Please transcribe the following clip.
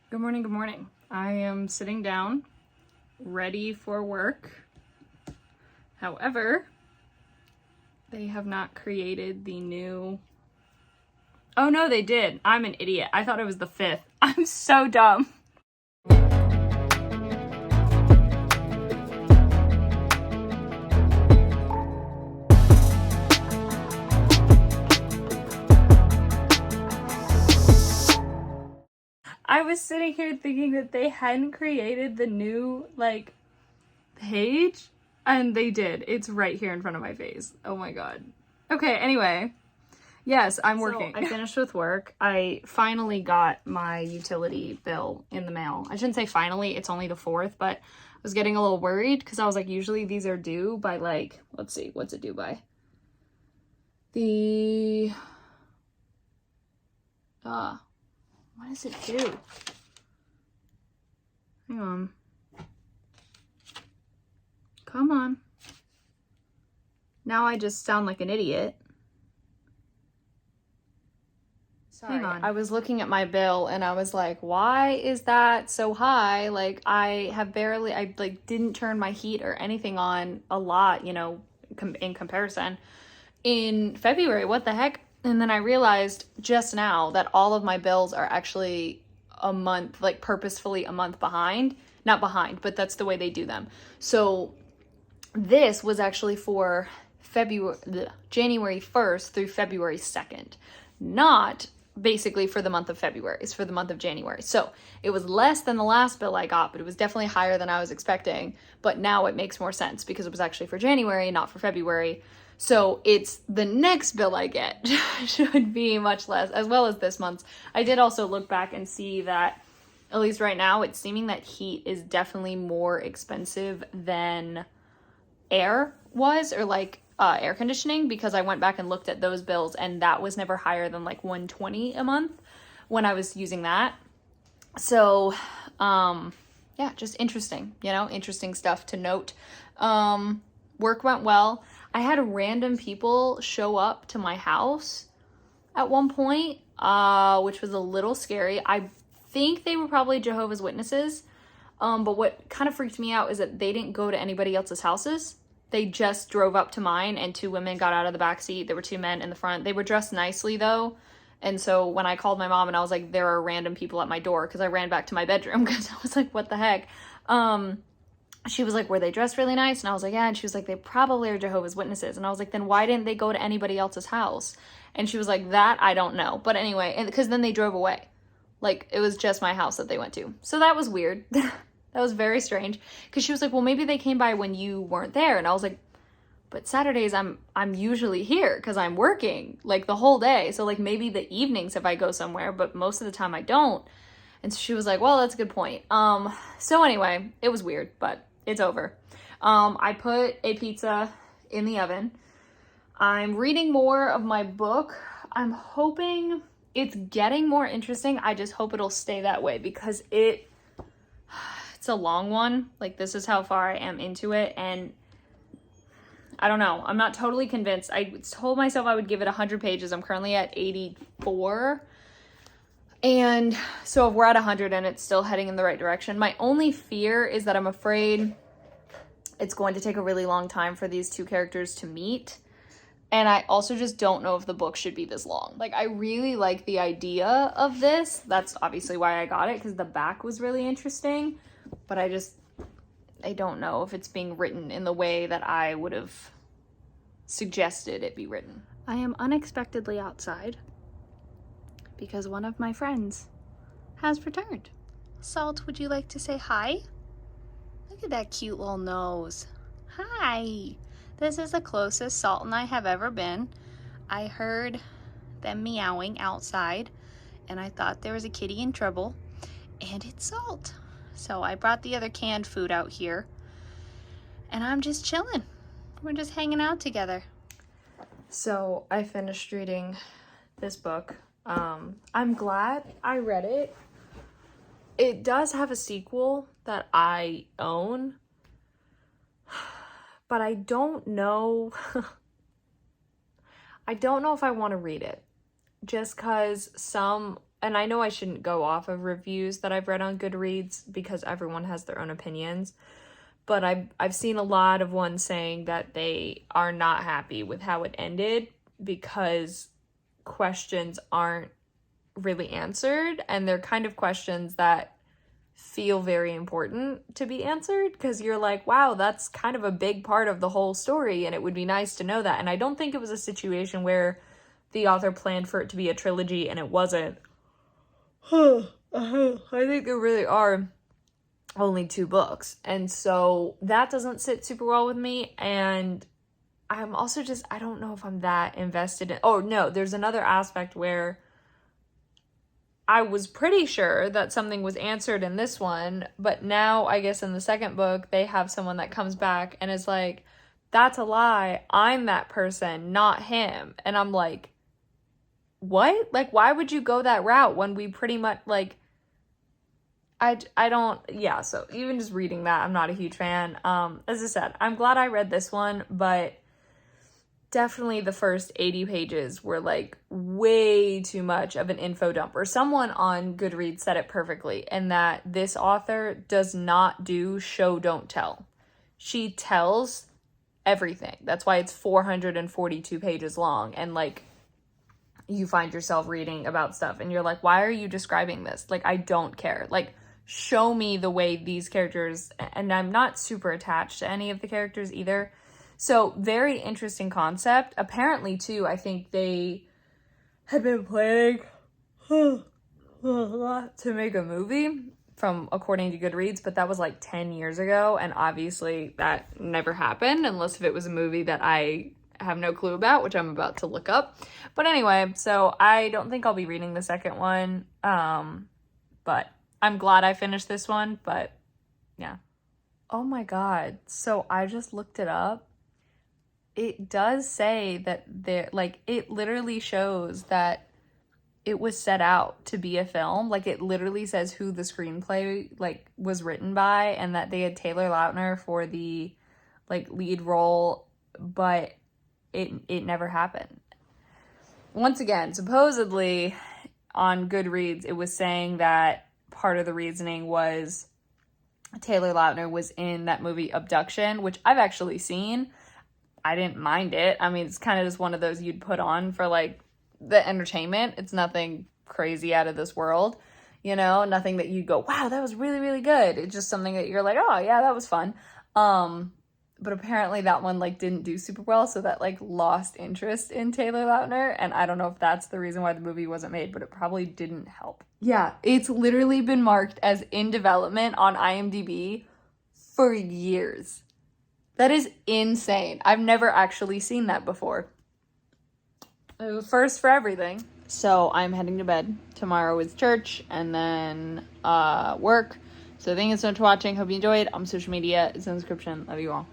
Good morning, good morning. I am sitting down, ready for work. However, they have not created the new... Oh no, they did. I'm an idiot. I thought it was the 5th. I'm so dumb. I was sitting here thinking that they hadn't created the new, page, and they did. It's right here in front of my face. Oh my god. Okay, anyway. Yes, I'm working. So I finished with work. I finally got my utility bill in the mail. I shouldn't say finally, it's only the 4th, but I was getting a little worried because I was like, usually these are due by let's see, what's it due by? What is it due? Hang on. Come on. Now I just sound like an idiot. Sorry. Hang on. I was looking at my bill and I was like, why is that so high? I didn't turn my heat or anything on a lot, in comparison. In February, what the heck? And then I realized just now that all of my bills are actually a month, purposefully a month behind. Not behind, but that's the way they do them. So this was actually for January 1st through February 2nd. Not basically for the month of February. It's for the month of January. So it was less than the last bill I got, but it was definitely higher than I was expecting. But now it makes more sense because it was actually for January, not for February. So it's the next bill I get should be much less, as well as this month's. I did also look back and see that, at least right now, it's seeming that heat is definitely more expensive than air was, or air conditioning, because I went back and looked at those bills and that was never higher than $120 a month when I was using that. So, yeah, just interesting, interesting stuff to note. Work went well. I had random people show up to my house at one point, which was a little scary. I think they were probably Jehovah's Witnesses. But what kind of freaked me out is that they didn't go to anybody else's houses. They just drove up to mine and 2 women got out of the back seat. There were 2 men in the front. They were dressed nicely though. And so when I called my mom and I was like, there are random people at my door, because I ran back to my bedroom because I was like, what the heck? She was like, were they dressed really nice? And I was like, yeah. And she was like, they probably are Jehovah's Witnesses. And I was like, then why didn't they go to anybody else's house? And she was like, that I don't know. But anyway, because then they drove away. It was just my house that they went to. So that was weird. That was very strange. Because she was like, well, maybe they came by when you weren't there. And I was like, but Saturdays I'm usually here because I'm working the whole day. So maybe the evenings if I go somewhere, but most of the time I don't. And so she was like, well, that's a good point. So anyway, it was weird, but it's over. I put a pizza in the oven. I'm reading more of my book. I'm hoping it's getting more interesting. I just hope it'll stay that way because it's a long one. This is how far I am into it. And I don't know. I'm not totally convinced. I told myself I would give it 100 pages. I'm currently at 84. And so if we're at 100 and it's still heading in the right direction, my only fear is that I'm afraid it's going to take a really long time for these 2 characters to meet. And I also just don't know if the book should be this long. I really like the idea of this. That's obviously why I got it, because the back was really interesting. But I don't know if it's being written in the way that I would have suggested it be written. I am unexpectedly outside because one of my friends has returned. Salt, would you like to say hi? Look at that cute little nose. Hi. This is the closest Salt and I have ever been. I heard them meowing outside and I thought there was a kitty in trouble, and it's Salt. So I brought the other canned food out here and I'm just chilling. We're just hanging out together. So I finished reading this book. I'm glad I read it. It does have a sequel that I own, but I don't know. I don't know if I want to read it just because and I know I shouldn't go off of reviews that I've read on Goodreads because everyone has their own opinions, but I've seen a lot of ones saying that they are not happy with how it ended because questions aren't really answered, and they're kind of questions that feel very important to be answered because you're like, wow, that's kind of a big part of the whole story, and it would be nice to know that. And I don't think it was a situation where the author planned for it to be a trilogy and it wasn't. I think there really are only 2 books, and so that doesn't sit super well with me. And I'm also just, I don't know if I'm that invested in. Oh no, there's another aspect where I was pretty sure that something was answered in this one, but now I guess in the second book, they have someone that comes back and is like, that's a lie. I'm that person, not him. And I'm like, what? Like, why would you go that route when we pretty much, like, I don't, yeah, so even just reading that, I'm not a huge fan. As I said, I'm glad I read this one, but definitely the first 80 pages were like way too much of an info dump. Or someone on Goodreads said it perfectly, in that this author does not do show don't tell. She tells everything. That's why it's 442 pages long, and like you find yourself reading about stuff and you're like, why are you describing this? Like, I don't care. Like, show me the way these characters, and I'm not super attached to any of the characters either. So, very interesting concept. Apparently, too, I think they had been planning a lot to make a movie, according to Goodreads, but that was like 10 years ago, and obviously that never happened, unless if it was a movie that I have no clue about, which I'm about to look up. But anyway, so I don't think I'll be reading the second one, but I'm glad I finished this one, but yeah. Oh my god, so I just looked it up. It does say that it literally shows that it was set out to be a film. Like, it literally says who the screenplay, like, was written by, and that they had Taylor Lautner for the, like, lead role, but it never happened. Once again, supposedly on Goodreads, it was saying that part of the reasoning was Taylor Lautner was in that movie Abduction, which I've actually seen. I didn't mind it. I mean, it's kind of just one of those you'd put on for, like, the entertainment. It's nothing crazy out of this world, you know? Nothing that you'd go, wow, that was really, really good. It's just something that you're like, oh, yeah, that was fun. But apparently that one, like, didn't do super well, so that, like, lost interest in Taylor Lautner, and I don't know if that's the reason why the movie wasn't made, but it probably didn't help. Yeah, it's literally been marked as in development on IMDb for years. That is insane. I've never actually seen that before. First for everything. So I'm heading to bed. Tomorrow is church and then work. So thank you so much for watching. Hope you enjoyed. On social media, it's in the description. Love you all.